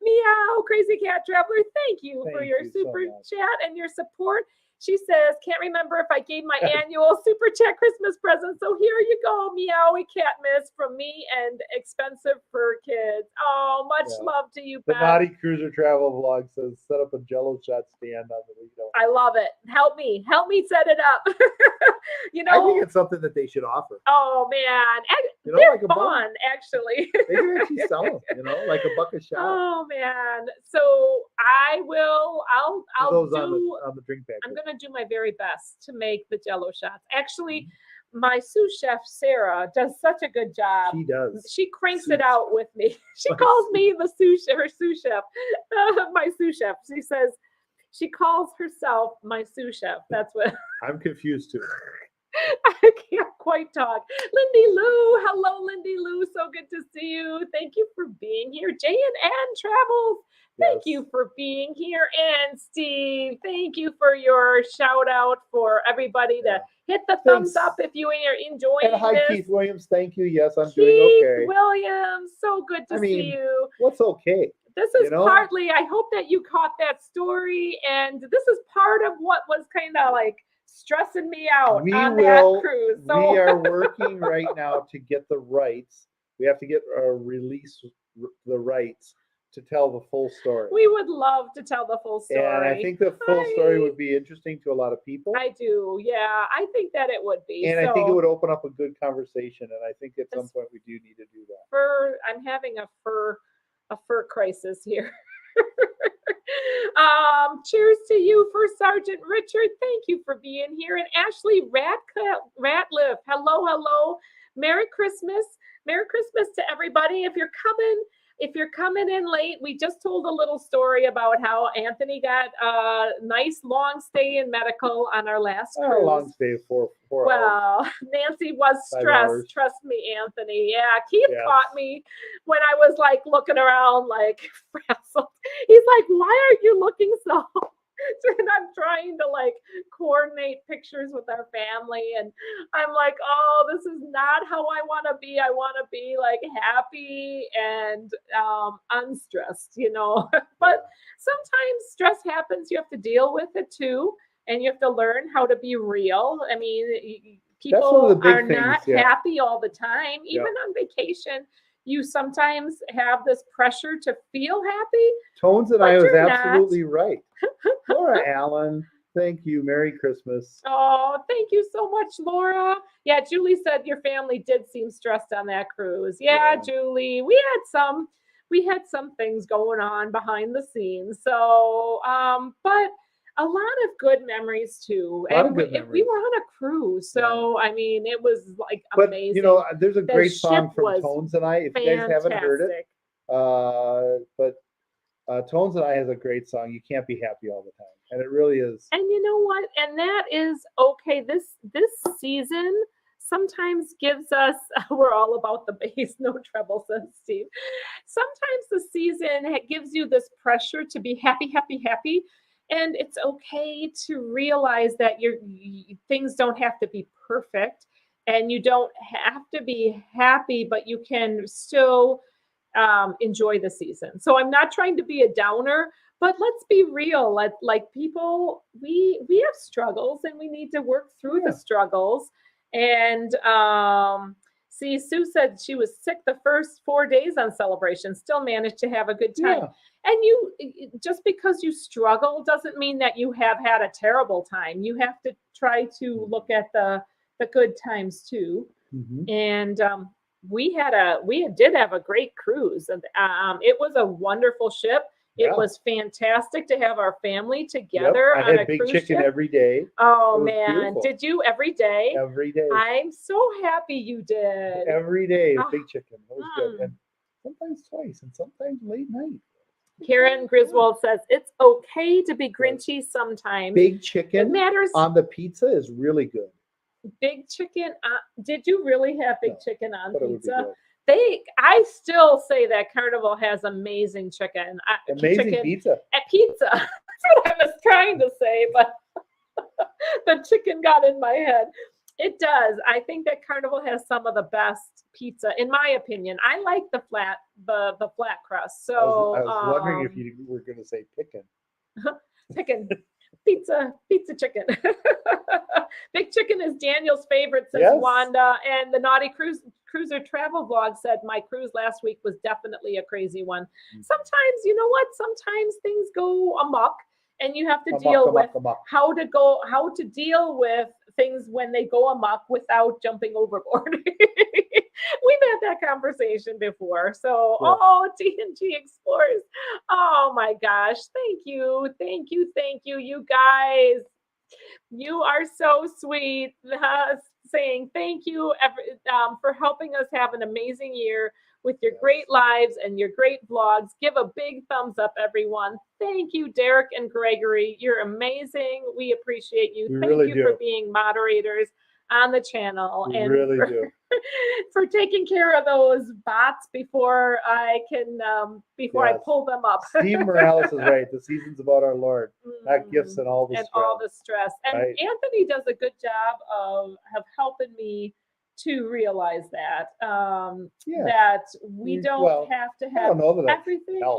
Meow, Crazy Cat Traveler. Thank you for Thank your you so super much. chat and your support. She says, can't remember if I gave my annual super chat Christmas present. So here you go, Meowie Cat Miss from me and Expensive for Kids. Oh, much Yeah. love to you, The Beth. Naughty Cruiser Travel Vlog says set up a Jello shot stand on the Lido. I love it. Help me set it up. I think it's something that they should offer. Oh man, You know, they're like a bun. fun actually. They can actually sell them, like a buck a shot. Oh man, so I'll Those do. on the drink package. I'm gonna do my very best to make the Jello shots. Actually, my sous chef Sarah does such a good job. She does. She cranks Sous- it out with me. She My calls me her sous chef. My sous chef. She says she calls herself my sous chef. That's what. I'm confused too. I can't quite talk. Lindy Lou, hello, Lindy Lou. So good to see you. Thank you for being here. Jay and Ann Travels, thank Yes. you for being here. And Steve, thank you for your shout out for everybody to hit the thumbs Thanks. up if you are enjoying And hi, this. Keith Williams. Thank you. Yes, I'm Keith doing okay. Williams, so good to see you. What's okay? This is You know? partly, I hope that you caught that story, and this is part of what was kind of like stressing me out We on will. that cruise. We So are working right now to get the rights We have to get release the rights to tell the full story. We would love to tell the full story. And I think the full story would be interesting to a lot of people. I do. Yeah, I think that it would be. And so I think it would open up a good conversation. And I think at some point we do need to do that. I'm having a fur crisis here. Cheers to you, First Sergeant Richard. Thank you for being here. And Ashley Ratliff. Hello. Merry Christmas. Merry Christmas to everybody. If you're coming in late, we just told a little story about how Anthony got a nice long stay in medical on our last cruise. A long stay of 4 hours. Well, Nancy was 5 stressed. hours. Trust me, Anthony. Yeah, Keith Yes. caught me when I was like looking around like frazzled. He's like, "Why are you looking so?" And I'm trying to like coordinate pictures with our family, and I'm like, "Oh, this is not how I want to be. I want to be like happy and unstressed, you know." But sometimes stress happens. You have to deal with it too. And you have to learn how to be real. I mean, That's one of the people big are things, not yeah. happy all the time. Even on vacation, you sometimes have this pressure to feel happy. Tones and But I was you're not. absolutely right. Laura Allen, thank you. Merry Christmas. Oh, thank you so much, Laura. Yeah, Julie said your family did seem stressed on that cruise. Yeah. Julie, we had some things going on behind the scenes. So, but a lot of good memories too. A lot of And good we memories. were on a cruise, so I mean, it was like But amazing. you know, there's a The great song ship from was Tones and I. If you guys haven't heard it, fantastic. but Tones and I has a great song. You can't be happy all the time, and it really is. And you know what? And that is okay. This season sometimes gives us, we're all about the bass, no treble, says Steve. Sometimes the season gives you this pressure to be happy. And it's okay to realize that things don't have to be perfect, and you don't have to be happy, but you can still enjoy the season. So I'm not trying to be a downer, but let's be real. Like people, we have struggles, and we need to work through the struggles. And see, Sue said she was sick the first 4 days on Celebration, still managed to have a good time. Yeah. And just because you struggle doesn't mean that you have had a terrible time. You have to try to look at the good times too. Mhm. And we did have a great cruise, and it was a wonderful ship. It Yeah. was fantastic to have our family together Yep. I on a had big cruise chicken ship. every day. Oh It was man, beautiful. did you every day? Every day. I'm so happy you did. Every day, Ah, big chicken. It was good. mm. And sometimes twice, and sometimes late night. Karen Griswold says it's okay to be grinchy sometimes. Big It chicken matters. on the pizza is really good. Big chicken. Did you really have big No, chicken on But it would be pizza? good. I still say that Carnival has amazing chicken. Amazing chicken pizza. at pizza. That's what I was trying to say, but the chicken got in my head. It does. I think that Carnival has some of the best pizza, in my opinion. I like the flat crust. So I was wondering if you were going to say chicken. chicken, pizza chicken. Big chicken is Daniel's favorite, says Yes. Wanda. And the Naughty Cruiser travel vlog said my cruise last week was definitely a crazy one. Sometimes, you know what? Sometimes things go amok, and you have to deal with how to deal with things when they go amok without jumping overboard. We've had that conversation before. So, TNG Explorers. Oh my gosh. Thank you, you guys. You are so sweet. Saying thank you for helping us have an amazing year with your great lives and your great vlogs. Give a big thumbs up, everyone. Thank you, Derek and Gregory. You're amazing. We appreciate you. We Thank really you do. for being moderators on the channel We and really do. for taking care of those bots before I can I Yes. pull them up. Steve Morales is right. The season's about our Lord, not gifts and all the and stress. all the stress. And Right. Anthony does a good job of helping me to realize that that we don't have to I have don't know that that's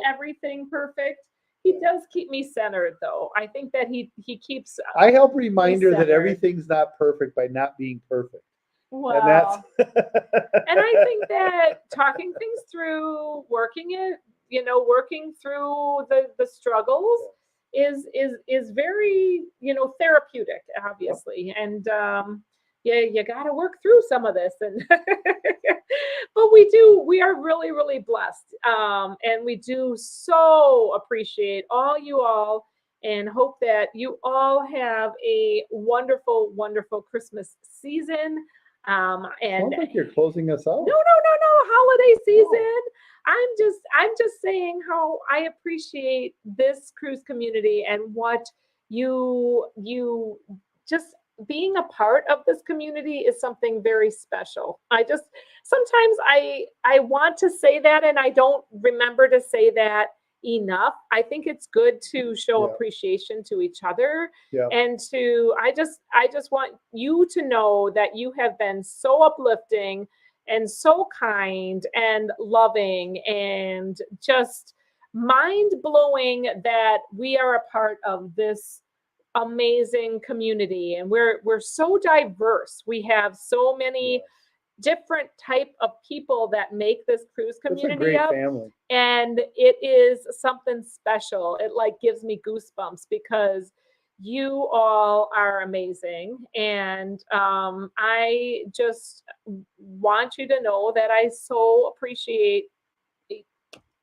everything perfect. He does keep me centered, though. I think that he keeps. I help remind her that centered. everything's not perfect by not being perfect. And that's And I think that talking things through, working through the struggles is very, therapeutic, obviously. And yeah, you got to work through some of this. And but we are really, really blessed. And we do so appreciate you all and hope that you all have a wonderful, wonderful Christmas season. And sounds like you're closing us out. no, holiday season. I'm just saying how I appreciate this cruise community and what you just being a part of this community is something very special. Sometimes I want to say that and I don't remember to say that enough. I think it's good to show Yeah. appreciation to each other. Yeah. And I just want you to know that you have been so uplifting and so kind and loving and just mind blowing that we are a part of this amazing community. And we're so diverse. We have so many different type of people that make this cruise It's a community great up. family. And it is something special. It like gives me goosebumps because you all are amazing. And I just want you to know that I so appreciate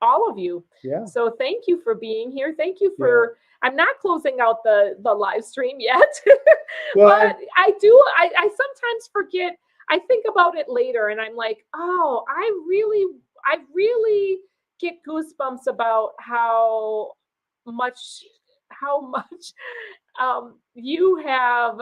all of you. Yeah. So thank you for being here. Thank you for, I'm not closing out the live stream yet, Well, but I sometimes forget. I think about it later and I'm like, oh, I really get goosebumps about how much you have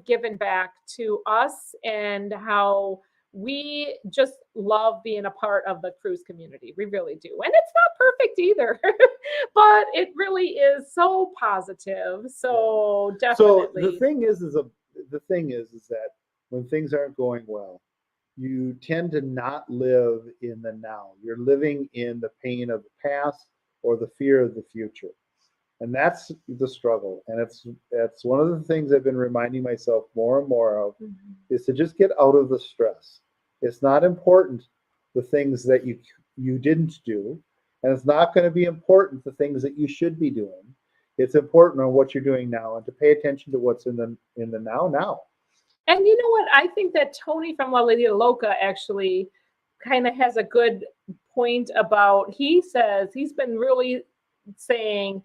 given back to us and how we just love being a part of the cruise community. We really do. And it's not perfect either, but it really is so positive. So definitely. So the thing is that when things aren't going well, you tend to not live in the now. You're living in the pain of the past or the fear of the future. And that's the struggle. And that's one of the things I've been reminding myself more and more of is to just get out of the stress. It's not important the things that you didn't do, and it's not going to be important the things that you should be doing. It's important on what you're doing now and to pay attention to what's in the now. And you know what? I think that Tony from La Lidia Loca actually kind of has a good point about, he says he's been really saying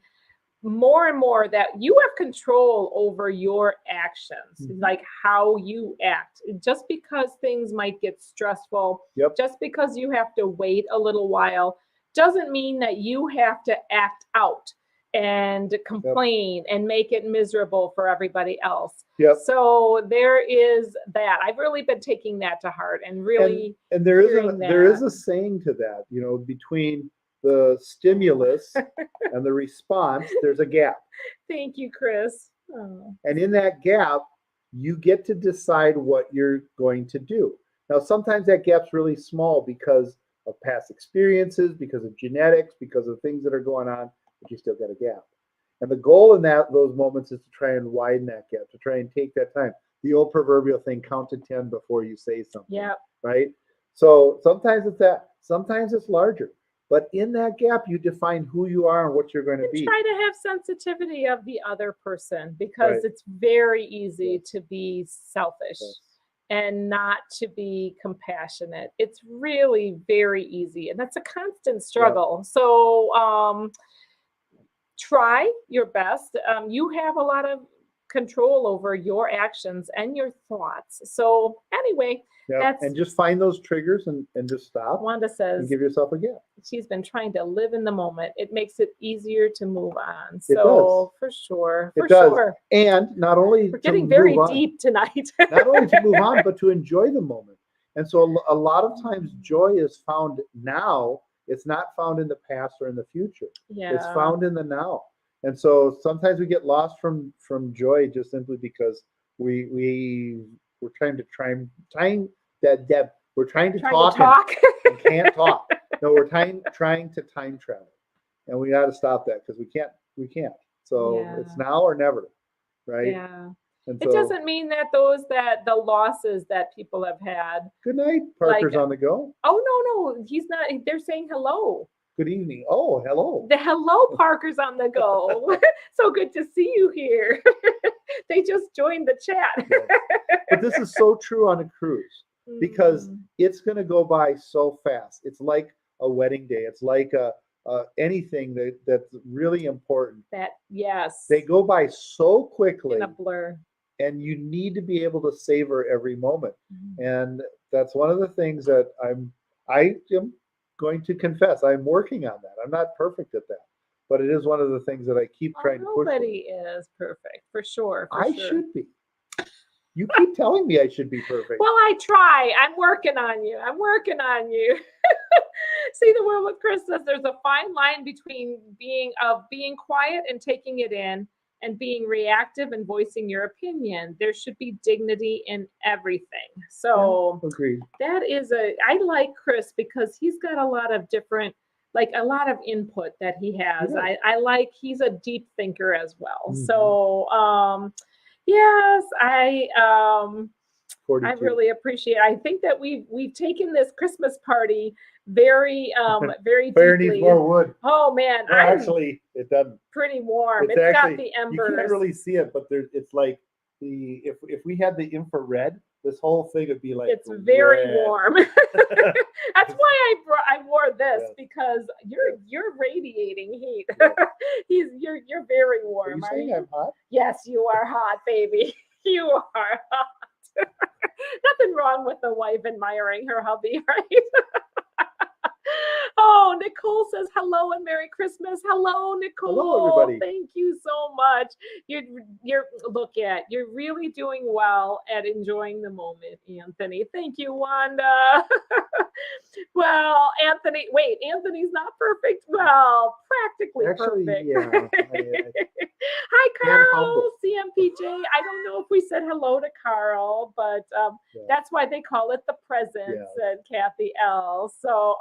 more and more that you have control over your actions, like how you act. Just because things might get stressful, just because you have to wait a little while, doesn't mean that you have to act out and complain and make it miserable for everybody else. So there is that. I've really been taking that to heart and really and there is a saying to that, between the stimulus and the response, there's a gap. Thank you, Chris. Oh. And in that gap, you get to decide what you're going to do. Now, sometimes that gap's really small because of past experiences, because of genetics, because of things that are going on, but you still got a gap. And the goal in those moments is to try and widen that gap, to try and take that time. The old proverbial thing, count to 10 before you say something. Right? So sometimes it's that, sometimes it's larger. But in that gap, you define who you are and what you're going to be. Try to have sensitivity of the other person, because it's very easy to be selfish and not to be compassionate. It's really very easy. And that's a constant struggle. So try your best. You have a lot of control over your actions and your thoughts. So anyway, and just find those triggers and just stop. Wanda says, and give yourself a gap. She's been trying to live in the moment. It makes it easier to move on. It So does. for sure, It does. And not only we're getting very deep tonight. not only to move on, but to enjoy the moment. And so a lot of times joy is found now. It's not found in the past or in the future. It's found in the now. And so sometimes we get lost from joy just simply because we're trying to we're trying to talk. And can't talk. No, we're trying to time travel, and we got to stop that because we can't. So it's now or never, right? Yeah. And It so, doesn't mean that the losses that people have had. good night, Parker's on the go. Oh, no, he's not. They're saying hello. Good evening. Oh, hello. The hello Parker's on the go. So good to see you here. They just joined the chat. But this is so true on a cruise because Mm, it's going to go by so fast. It's like a wedding day. It's like anything that's really important. yes, They go by so quickly, in a blur. and you need to be able to savor every moment. Mm. And that's one of the things that I am going to confess. I'm working on that. I'm not perfect at that, but it is one of the things that I keep Well, trying to push. nobody is perfect, for sure. I should be. You keep telling me I should be perfect. Well, I try. I'm working on you. See the world with Chris says there's a fine line between being quiet and taking it in and being reactive and voicing your opinion. There should be dignity in everything. So Agreed. that is I like Chris because he's got a lot of different, like a lot of input that he has. Yeah. I like, he's a deep thinker as well. Mhm. So, yes, I 42. really appreciate it. I think that we've taken this Christmas party very very Fire deeply. needs more wood. Oh man, No, I'm actually, it doesn't. pretty warm. It's It's got actually, the embers. you can't really see it, but it's like if we had the infrared, this whole thing would be like It's very red. warm. That's why I wore this, Yes. because you're radiating heat. Yes. You're very Are warm. you Are saying you? I'm hot? Yes, you are hot, baby. You are hot. Nothing wrong with the wife admiring her hubby, right? Oh, Nicole says hello and Merry Christmas. Hello, Nicole. Hello, everybody. Thank you so much. You're really doing well at enjoying the moment, Anthony. Thank you, Wanda. Well, Anthony's not perfect. Well, practically Actually, perfect. yeah. Hi, Carl, humble. CMPJ. I don't know if we said hello to Carl, but Yeah. that's why they call it the present, Yeah. said Kathy L. So,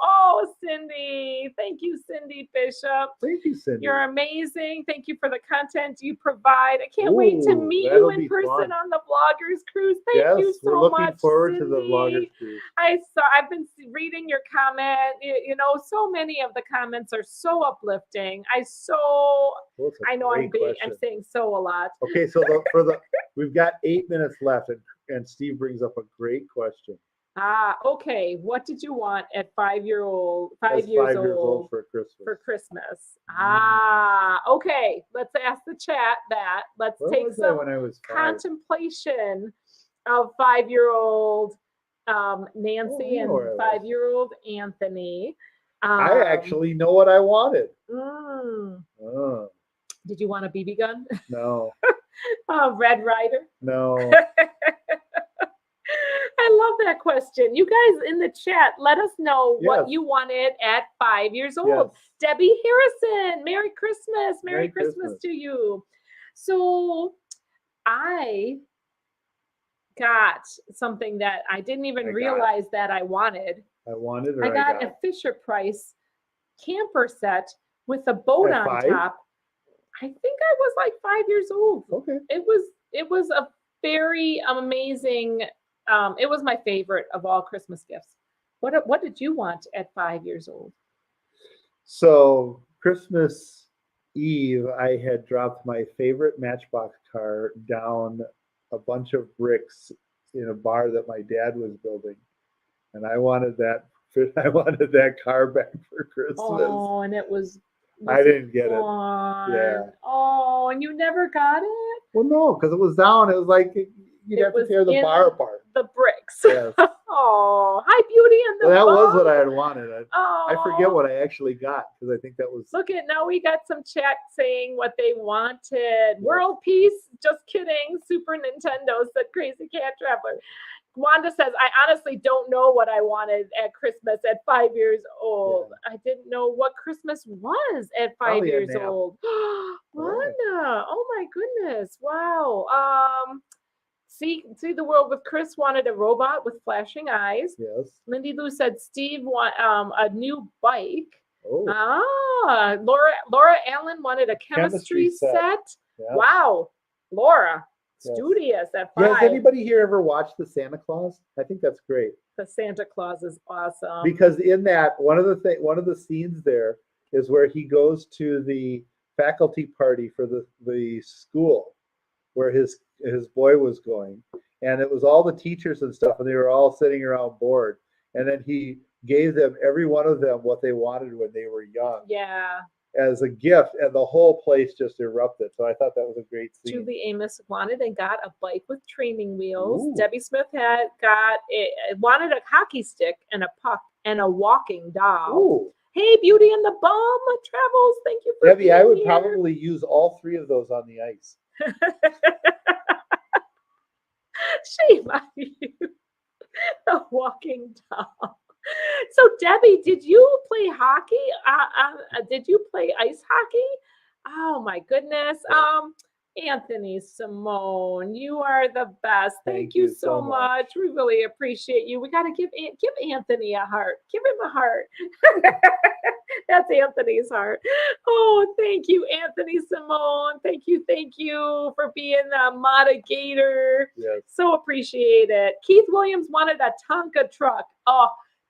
Cindy. Thank you, Cindy Bishop. Thank you, Cindy. You're amazing. Thank you for the content you provide. I can't wait to Ooh, meet you that'll in be person fun. on the Vloggers Cruise. Thank Yes, you so we're looking much, forward to the Cindy. Vloggers Cruise. I've been reading your comment. So many of the comments are so uplifting. Well, it's a I know I'm great question. saying so a lot. Okay, so we've got 8 minutes left, and Steve brings up a great question. Okay. What did you want at 5 years old? That's 5 years 5 years old old for Christmas. for Christmas. Okay. Let's ask the chat that. Let's Where take was I some when I was 5? contemplation of 5-year-old Nancy I know where I and was. 5-year-old Anthony. I actually know what I wanted. Mm. Oh, Did you want a BB gun? no, Red Ryder? no. I love that question. You guys in the chat, let us know what Yes. you wanted at 5 years old. Yes. Debbie Harrison, Merry Christmas. Merry Merry Christmas Christmas. to you. So I got something that I didn't even realize that I wanted. I wanted or I got a Fisher Price camper set with a boat At on 5? top. I think I was like 5 years old. Okay. It was a very amazing. It was my favorite of all Christmas gifts. What did you want at 5 years old? So Christmas Eve, I had dropped my favorite Matchbox car down a bunch of bricks in a bar that my dad was building, and I wanted that. I wanted that car back for Christmas. Oh, and it was. I didn't get it. Fun. Yeah. Oh, and you never got it? Well, no, because it was down. It was like you'd It have to was tear the in bar apart. The bricks. Yes. Oh, hi, Beauty and the So that was Bug. what I had wanted. I forget Oh. what I actually got because I think that was. Look at, now we got some chat saying what they wanted. World peace? Just kidding. Super Nintendo, said Crazy Cat Traveler. Wanda says, I honestly don't know what I wanted at Christmas at 5 years old. Yeah. I didn't know what Christmas was at 5 Probably a years nap. old. Wanda, oh my goodness. Wow. See the world with Chris wanted a robot with flashing eyes. Yes. Lindy Lou said Steve want a new bike. Oh. Laura Allen wanted a chemistry set. Yeah. Wow, Laura. studious at Yeah, 5. has anybody here ever watched the Santa Claus? I think that's great The Santa Claus is awesome. because in that one of the scenes there is where he goes to the faculty party for the school where his boy was going, and it was all the teachers and stuff, and they were all sitting around board, and then he gave them every one of them what they wanted when they were young Yeah. as a gift, and the whole place just erupted. So I thought that was a great scene. Julie Amos wanted and got a bike with training wheels. Ooh. Debbie Smith wanted a hockey stick and a puck and a walking doll. Ooh, Hey, Beauty and the Bum Travels, thank you for Debbie, being I would here. probably use all 3 of those on the ice. Shame on you. The walking doll. So, Debbie, did you play hockey? Did you play ice hockey? Oh my goodness. Yeah. Anthony Simone, you are the best. Thank Thank you you so so much. We really appreciate you. We got to give Anthony a heart. Give him a heart. That's Anthony's heart. Oh, thank you, Anthony Simone. Thank you for being a moderator. Yes. So appreciate it. Keith Williams wanted a Tonka truck. Oh,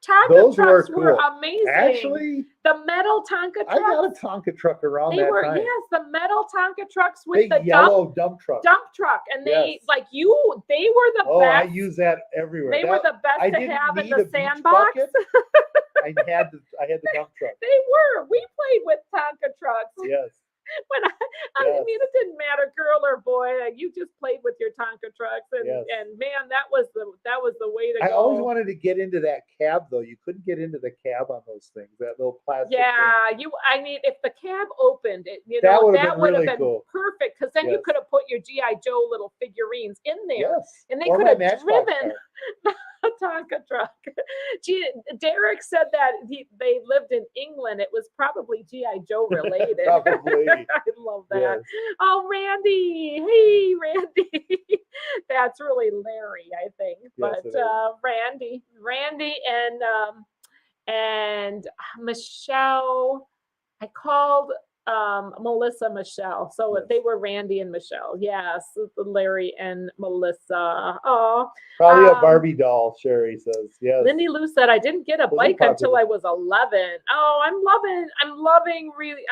Tonka Those trucks were were cool. amazing. Actually, the metal Tonka I got a trucks. Tonka truck around They that were time. yes, the metal Tonka trucks with Big the yellow dump truck. dump truck, and they Yes. they were the Oh, best. I use that everywhere. They were the best I to didn't have in need the a beach sandbox. bucket. I had the dump truck. They were. We played with Tonka trucks. Yes. When I Yes. mean, it didn't matter, girl or boy. You just played with your Tonka trucks, and Yes. and man, that was the way to go. I always wanted to get into that cab though. You couldn't get into the cab on those things. That little plastic. Yeah, thing. I mean, if the cab opened, That would've that been would have really been cool. perfect because then you Yes. could have put your GI Joe little figurines in there, Yes. and they Or could my have Matchbox driven car. a Tonka truck. Derek said that they lived in England. It was probably GI Joe related. Probably. I love that. Yes. Oh, Randy. Hey, Randy. That's really Larry, I think. Yes, But it is. Randy and Michelle. I called Melissa Michelle. So Yes. they were Randy and Michelle. Yes, Larry and Melissa. Oh, Probably a Barbie doll, Sherry says. Yes. Lindy Lou said I didn't get a Those are bike until popular. I was 11. Oh, I'm loving really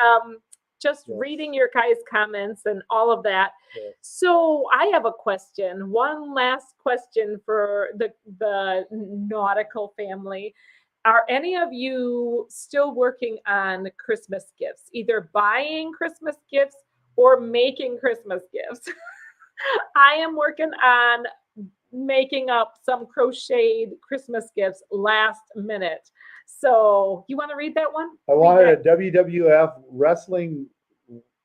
just Yes. reading your guys' comments and all of that. Yes. So I have a question. One last question for the nautical family. Are any of you still working on Christmas gifts, either buying Christmas gifts or making Christmas gifts? I am working on making up some crocheted Christmas gifts last minute. So you want to read that one? I Read wanted that. a WWF wrestling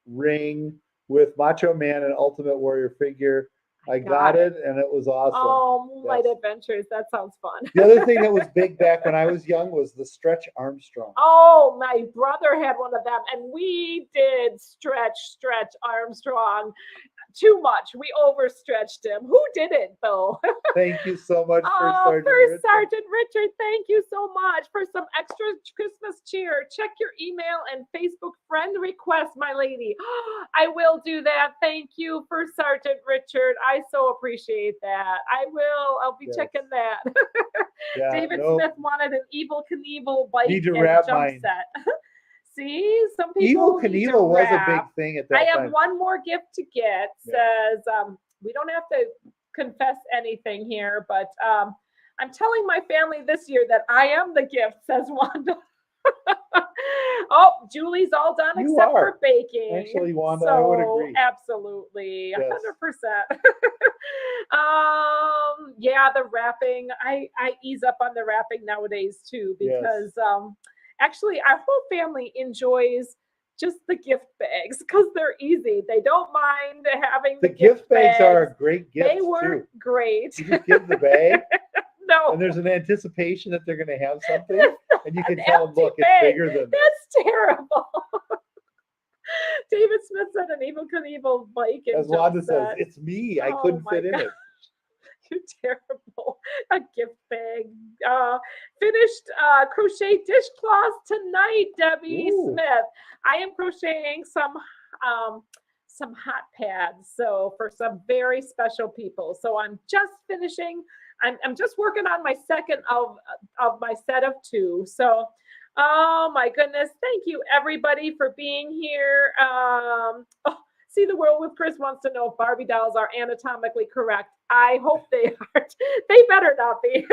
ring with Macho Man and Ultimate Warrior figure. I got it, and it was awesome. Oh, Moonlight Yes. Adventures. That sounds fun. The other thing that was big back when I was young was the Stretch Armstrong. Oh, my brother had one of them, and we did stretch Armstrong too much. We overstretched him. Who didn't, though? Thank you so much, First Oh, Sergeant First Richard. Sergeant Richard, thank you so much for some extra Christmas cheer. Check your email and Facebook friend request, my lady. I will do that. Thank you, First Sergeant Richard. I so appreciate that. I'll be Yes. checking that. Yeah, David no, Smith wanted an Evil Knievel bike Need to and wrap jump mine. set. See, some people Evil need to Knievel was a big wrap. thing at that I have time. one more gift to get. Yeah. Says we don't have to confess anything here, but I'm telling my family this year that I am the gift, says Wanda. Oh, Julie's all done You except are. for baking. Actually, Wanda, I would So, agree. absolutely, Yes. 100%. Yeah, the wrapping. I ease up on the wrapping nowadays too, Yes. because actually our whole family enjoys just the gift bags because they're easy. They don't mind having The gift bags are a great gift They were too. great. You just give the bag, No, and there's an anticipation that they're going to have something, and you can An tell them, empty look, it's bag. bigger than this. that's terrible. David Smith said an Evil Knievel bike and As jump Wanda says, set. it's me. I Oh couldn't my fit in God. it. You're terrible. A gift bag. Finished crochet dishcloths tonight, Debbie Ooh. Smith. I am crocheting some hot pads. So for some very special people. So I'm just finishing. I'm just working on my second of my set of 2. So, oh my goodness. Thank you everybody for being here. See the World with Chris wants to know if Barbie dolls are anatomically correct. I hope they aren't. They better not be.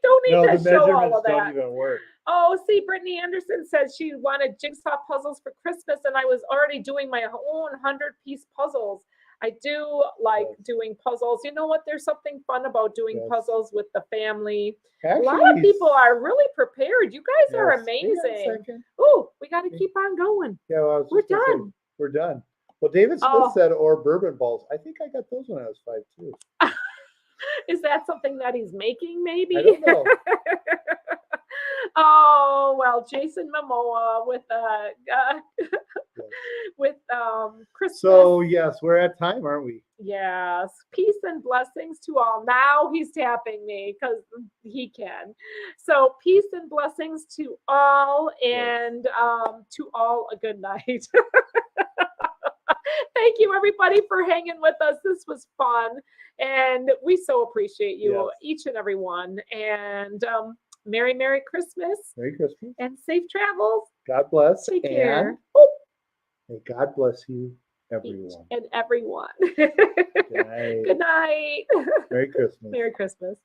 Don't need No, to the show all measurements of that. don't even work. Oh, see, Brittany Anderson says she wanted jigsaw puzzles for Christmas, and I was already doing my own 100-piece puzzles. I do like Yes. doing puzzles. You know what? There's something fun about doing Yes. puzzles with the family. Actually, A lot of people are really prepared. You guys are yes. Hang on a amazing. second. Oh, we got to keep on going. Yeah, well, I was We're just gonna say, done. we're done. Well, David Smith Oh. said, or bourbon balls. I think I got those when I was 5 too. Is that something that he's making, maybe? I don't know. Oh, well, Jason Momoa with Christmas. So yes, we're at time, aren't we? Yes, peace and blessings to all. Now he's tapping me because he can. So peace and blessings to all, and to all a good night. Thank you everybody for hanging with us. This was fun, and we so appreciate you, Yes. each and every one. And Merry Christmas Merry Christmas. and safe travels. God bless. Take and care. may God bless you, everyone. And everyone. Good night. Good night. Merry Christmas. Merry Christmas.